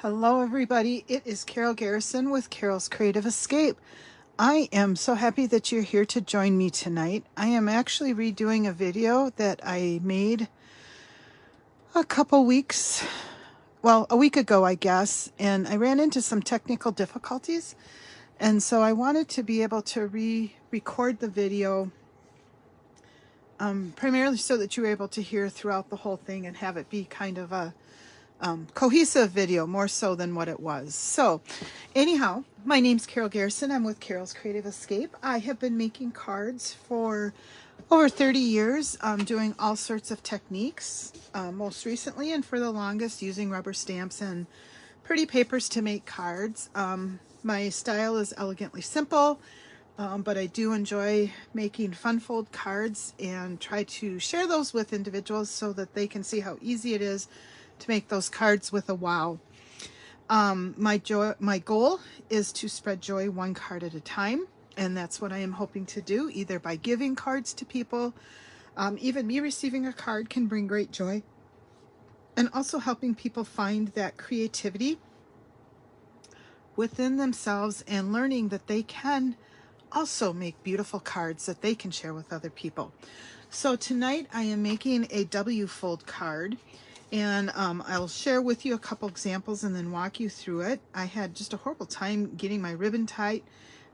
Hello everybody, it is Carol Garrison with Carol's Creative Escape. I am so happy that you're here to join me tonight. I am actually redoing a video that I made a week ago I guess, and I ran into some technical difficulties, and so I wanted to be able to re-record the video primarily so that you were able to hear throughout the whole thing and have it be kind of a cohesive video, more so than what it was. So anyhow, my name's Carol Garrison. I'm with Carol's Creative Escape. I have been making cards for over 30 years, doing all sorts of techniques, most recently and for the longest using rubber stamps and pretty papers to make cards. My style is elegantly simple, but I do enjoy making fun fold cards and try to share those with individuals so that they can see how easy it is to make those cards with a wow. My goal is to spread joy one card at a time, and that's what I am hoping to do, either by giving cards to people. Even me receiving a card can bring great joy, and also helping people find that creativity within themselves and learning that they can also make beautiful cards that they can share with other people. So tonight I am making a W fold card. And I'll share with you a couple examples and then walk you through it. I had just a horrible time getting my ribbon tight,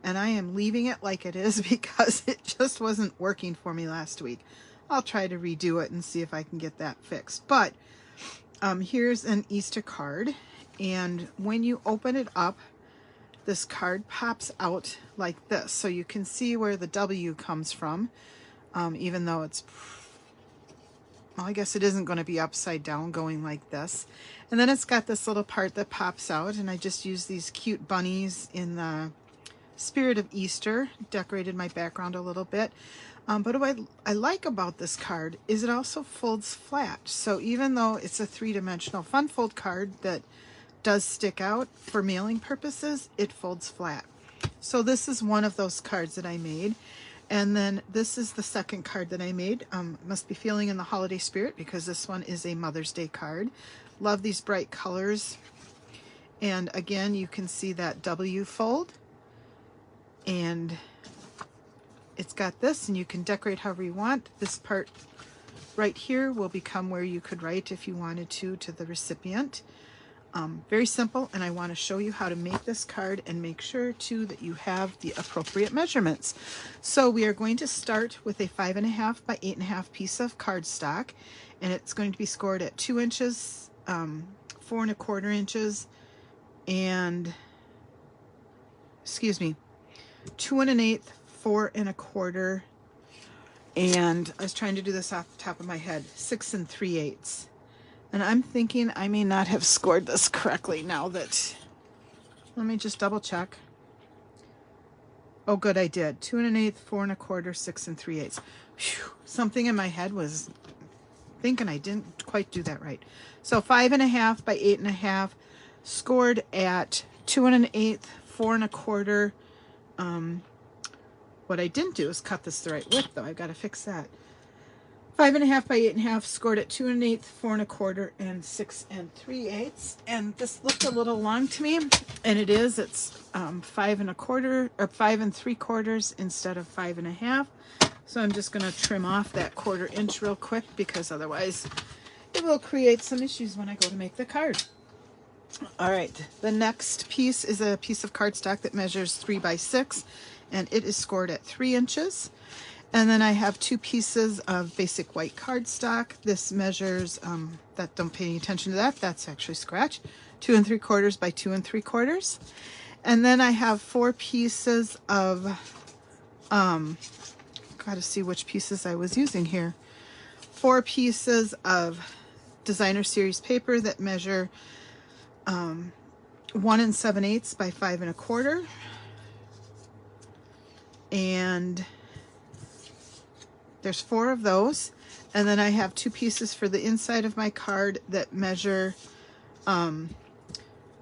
and I am leaving it like it is because it just wasn't working for me last week. I'll try to redo it and see if I can get that fixed. But here's an Easter card, and when you open it up, this card pops out like this. So you can see where the W comes from, even though it's... well, I guess it isn't going to be upside down going like this. And then it's got this little part that pops out, and I just used these cute bunnies in the spirit of Easter, decorated my background a little bit. But what I like about this card is it also folds flat. So even though it's a three-dimensional fun fold card that does stick out for mailing purposes, it folds flat. So this is one of those cards that I made. And then this is the second card that I made. Must be feeling in the holiday spirit because this one is a Mother's Day card. Love these bright colors. And again, you can see that W fold. And it's got this, and you can decorate however you want. This part right here will become where you could write, if you wanted to the recipient. Very simple, and I want to show you how to make this card and make sure too that you have the appropriate measurements. So we are going to start with a 5.5 by 8.5 piece of cardstock, and it's going to be scored at 2 inches, 4¼ inches, and 2 1/8, 4¼ and I was trying to do this off the top of my head, 6 3/8. And I'm thinking I may not have scored this correctly now that... let me just double check. Oh, good, I did. 2 1/8, 4¼ 6 3/8. Whew, something in my head was thinking I didn't quite do that right. So 5.5 by 8.5, scored at 2 1/8, 4¼ what I didn't do is cut this the right width, though. I've got to fix that. 5.5 by 8.5, scored at 2 1/8, 4¼ and 6 3/8. And this looked a little long to me, and it is. It's 5¼ or 5 3/4 instead of 5.5. So I'm just going to trim off that 1/4 inch real quick, because otherwise it will create some issues when I go to make the card. All right, the next piece is a piece of cardstock that measures 3 by 6, and it is scored at 3 inches. And then I have 2 pieces of basic white cardstock. This measures, don't pay any attention to that, that's actually scratch, 2 3/4 by 2 3/4. And then I have 4 pieces of, gotta see which pieces I was using here. 4 pieces of designer series paper that measure 1 7/8 by 5 1/4. And there's 4 of those. And then I have 2 pieces for the inside of my card that measure 1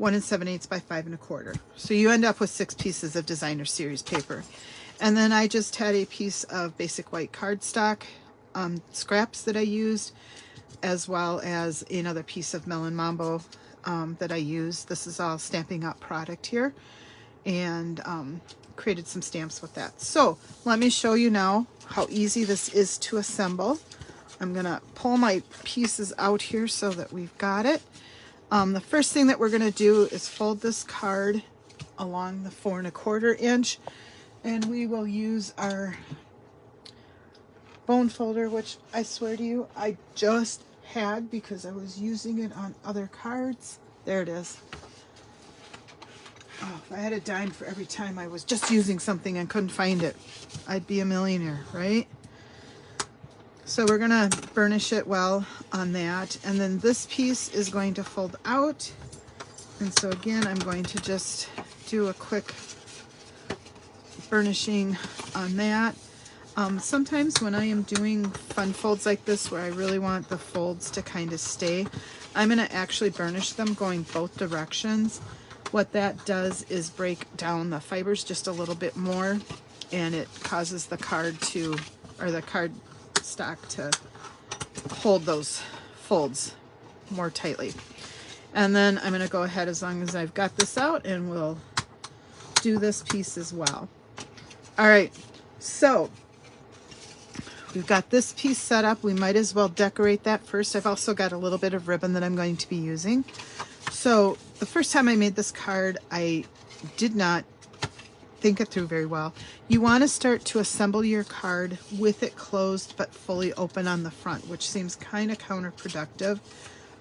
7/8 by 5 1/4. So you end up with 6 pieces of designer series paper. And then I just had a piece of basic white cardstock scraps that I used, as well as another piece of Melon Mambo that I use. This is all Stampin' Up product here, and created some stamps with that. So let me show you now how easy this is to assemble. I'm gonna pull my pieces out here so that we've got it. The first thing that we're gonna do is fold this card along the 4 1/4 inch, and we will use our bone folder, which I swear to you I just had because I was using it on other cards. There it is. Oh, if I had a dime for every time I was just using something and couldn't find it, I'd be a millionaire, right? So we're gonna burnish it well on that, and then this piece is going to fold out, and so again I'm going to just do a quick burnishing on that. Sometimes when I am doing fun folds like this where I really want the folds to kind of stay, I'm going to actually burnish them going both directions. What that does is break down the fibers just a little bit more, and it causes the card to, or the card stock to hold those folds more tightly. And then I'm going to go ahead, as long as I've got this out, and we'll do this piece as well. All right, so we've got this piece set up. We might as well decorate that first. I've also got a little bit of ribbon that I'm going to be using. So the first time I made this card, I did not think it through very well. You want to start to assemble your card with it closed but fully open on the front, which seems kind of counterproductive.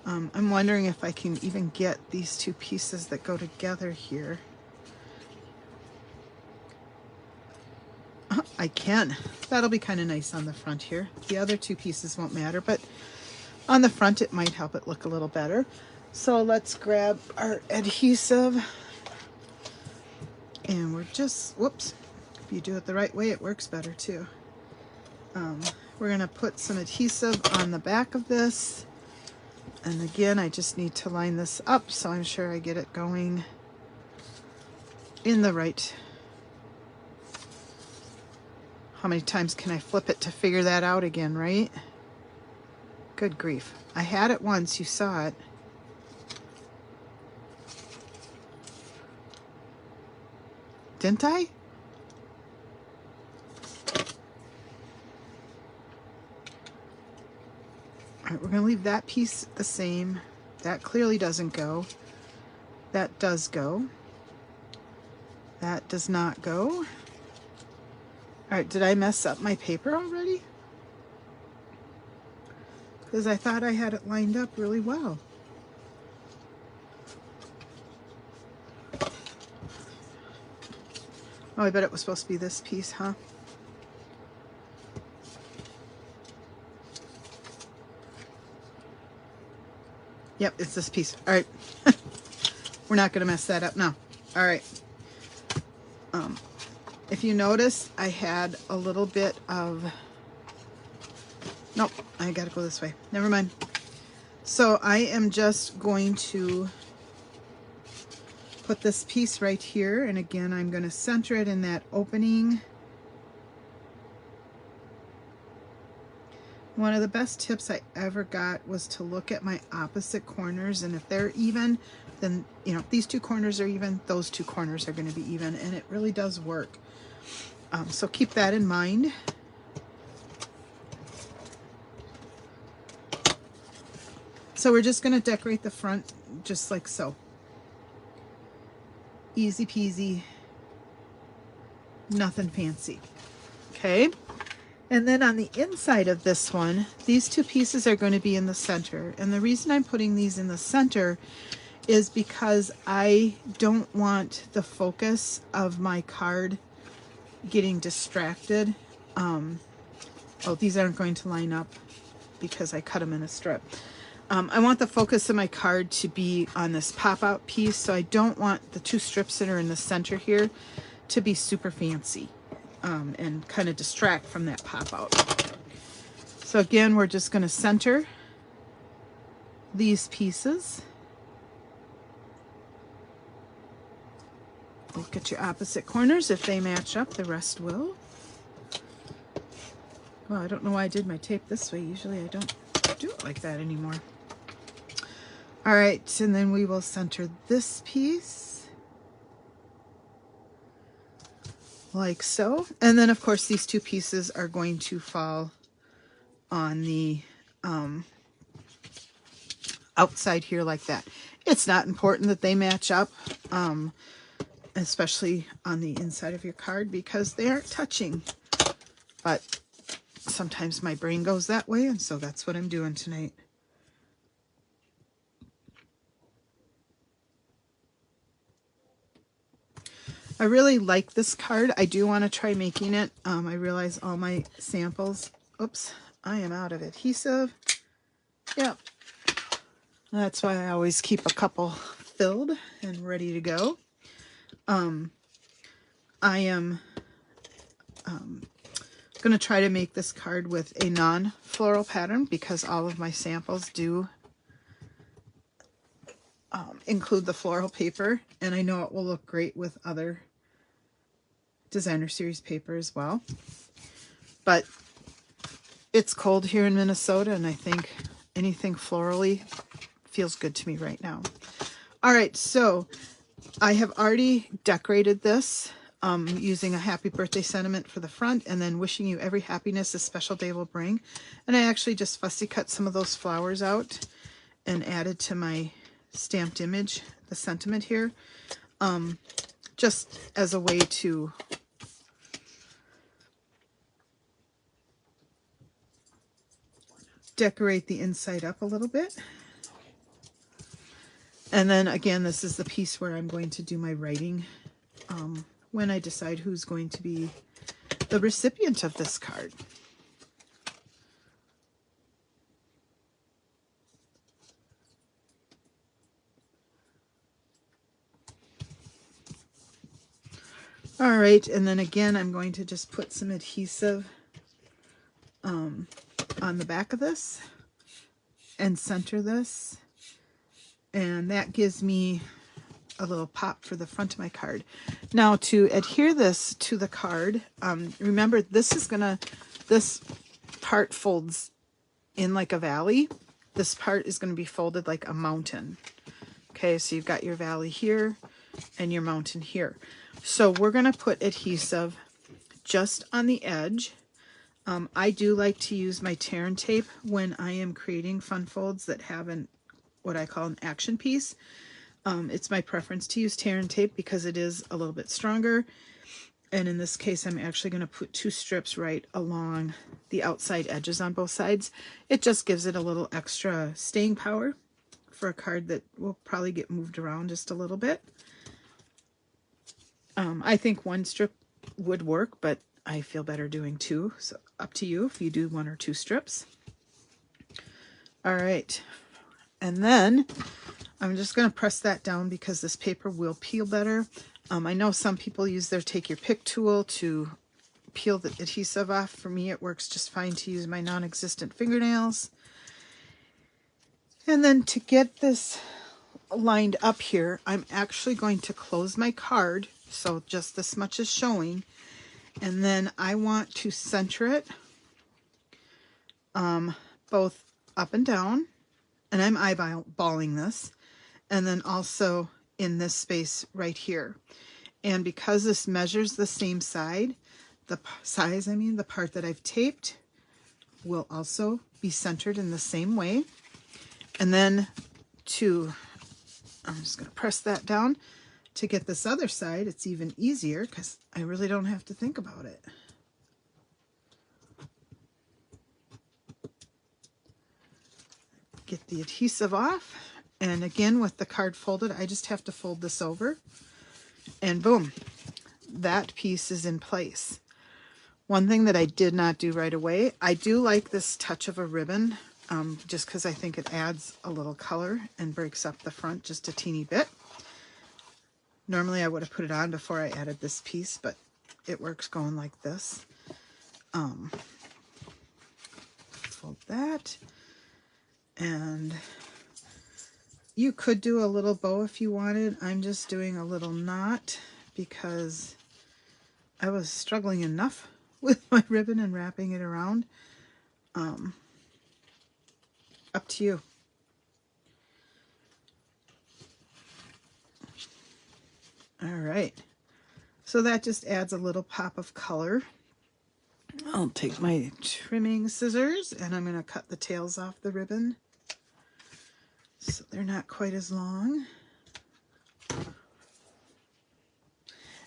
I'm wondering if I can even get these two pieces that go together here. I can. That'll be kind of nice on the front here. The other two pieces won't matter, but on the front it might help it look a little better. So let's grab our adhesive, and we're just, whoops, if you do it the right way it works better too. We're going to put some adhesive on the back of this, and again I just need to line this up so I'm sure I get it going in the right. How many times can I flip it to figure that out again, right? Good grief. I had it once, you saw it. Didn't I? All right, we're going to leave that piece the same. That clearly doesn't go. That does go. That does not go. All right, did I mess up my paper already? Because I thought I had it lined up really well. Oh, I bet it was supposed to be this piece, huh? Yep, it's this piece. All right. We're not going to mess that up now. All right. If you notice, I had a little bit of, nope, I gotta go this way. Never mind. So I am just going to put this piece right here, and again, I'm going to center it in that opening. One of the best tips I ever got was to look at my opposite corners, and if they're even, then, you know, if these two corners are even, those two corners are going to be even, and it really does work. So keep that in mind. So we're just going to decorate the front just like so. Easy peasy, nothing fancy. Okay, and then on the inside of this one, these two pieces are going to be in the center, and the reason I'm putting these in the center is because I don't want the focus of my card getting distracted. Oh, these aren't going to line up because I cut them in a strip. I want the focus of my card to be on this pop-out piece, so I don't want the two strips that are in the center here to be super fancy and kind of distract from that pop-out. So again, we're just going to center these pieces. Look at your opposite corners. If they match up, the rest will. Well, I don't know why I did my tape this way. Usually I don't do it like that anymore. All right, and then we will center this piece like so. And then of course these two pieces are going to fall on the outside here like that. It's not important that they match up, especially on the inside of your card because they aren't touching. But sometimes my brain goes that way, and so that's what I'm doing tonight. I really like this card. I do want to try making it. I realize all my samples, oops, I am out of adhesive. Yep. That's why I always keep a couple filled and ready to go. I am going to try to make this card with a non-floral pattern because all of my samples do include the floral paper, and I know it will look great with other designer series paper as well. But it's cold here in Minnesota, and I think anything florally feels good to me right now. All right, so I have already decorated this using a happy birthday sentiment for the front, and then wishing you every happiness this special day will bring. And I actually just fussy cut some of those flowers out and added to my stamped image the sentiment here, just as a way to decorate the inside up a little bit. And then again, this is the piece where I'm going to do my writing when I decide who's going to be the recipient of this card. All right, and then again, I'm going to just put some adhesive on the back of this and center this. And that gives me a little pop for the front of my card. Now to adhere this to the card, remember this part folds in like a valley. This part is going to be folded like a mountain. Okay, so you've got your valley here and your mountain here. So we're going to put adhesive just on the edge. I do like to use my tear and tape when I am creating fun folds that have what I call an action piece. It's my preference to use tear and tape because it is a little bit stronger. And in this case, I'm actually going to put 2 strips right along the outside edges on both sides. It just gives it a little extra staying power for a card that will probably get moved around just a little bit. I think 1 strip would work, but I feel better doing 2. So up to you if you do 1 or 2 strips. All right. And then I'm just going to press that down because this paper will peel better. I know some people use their take your pick tool to peel the adhesive off. For me, it works just fine to use my non-existent fingernails. And then to get this lined up here, I'm actually going to close my card so just this much is showing. And then I want to center it both up and down. And I'm eyeballing this. And then also in this space right here. And because this measures the same side, the part that I've taped will also be centered in the same way. And then I'm just going to press that down. To get this other side, it's even easier because I really don't have to think about it. Get the adhesive off. And again, with the card folded, I just have to fold this over. And boom, that piece is in place. One thing that I did not do right away, I do like this touch of a ribbon, just because I think it adds a little color and breaks up the front just a teeny bit. Normally I would have put it on before I added this piece, but it works going like this. Fold that. And you could do a little bow if you wanted. I'm just doing a little knot because I was struggling enough with my ribbon and wrapping it around. Up to you. All right. So that just adds a little pop of color. I'll take my trimming scissors and I'm going to cut the tails off the ribbon so they're not quite as long.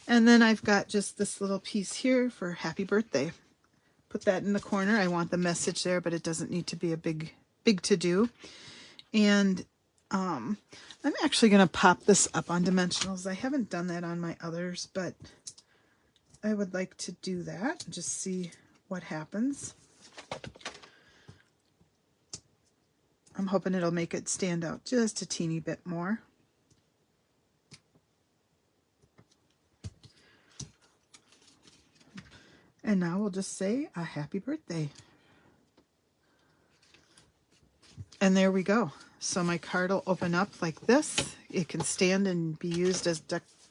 And then I've got just this little piece here for happy birthday. Put that in the corner. I want the message there, but it doesn't need to be a big to-do. And I'm actually going to pop this up on dimensionals. I haven't done that on my others, but I would like to do that. Just see what happens. I'm hoping it'll make it stand out just a teeny bit more. And now we'll just say a happy birthday. And there we go. So my card will open up like this. It can stand and be used as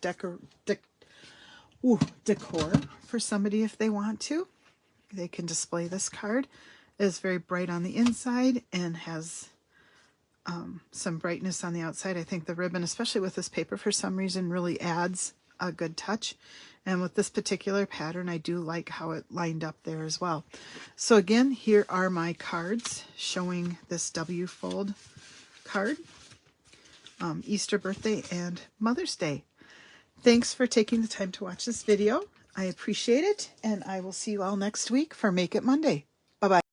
decor for somebody if they want to. They can display this card. It is very bright on the inside and has some brightness on the outside. I think the ribbon, especially with this paper, for some reason really adds a good touch. And with this particular pattern, I do like how it lined up there as well. So again, here are my cards showing this W fold card, Easter birthday and Mother's Day. Thanks for taking the time to watch this video. I appreciate it, and I will see you all next week for Make It Monday. Bye-bye.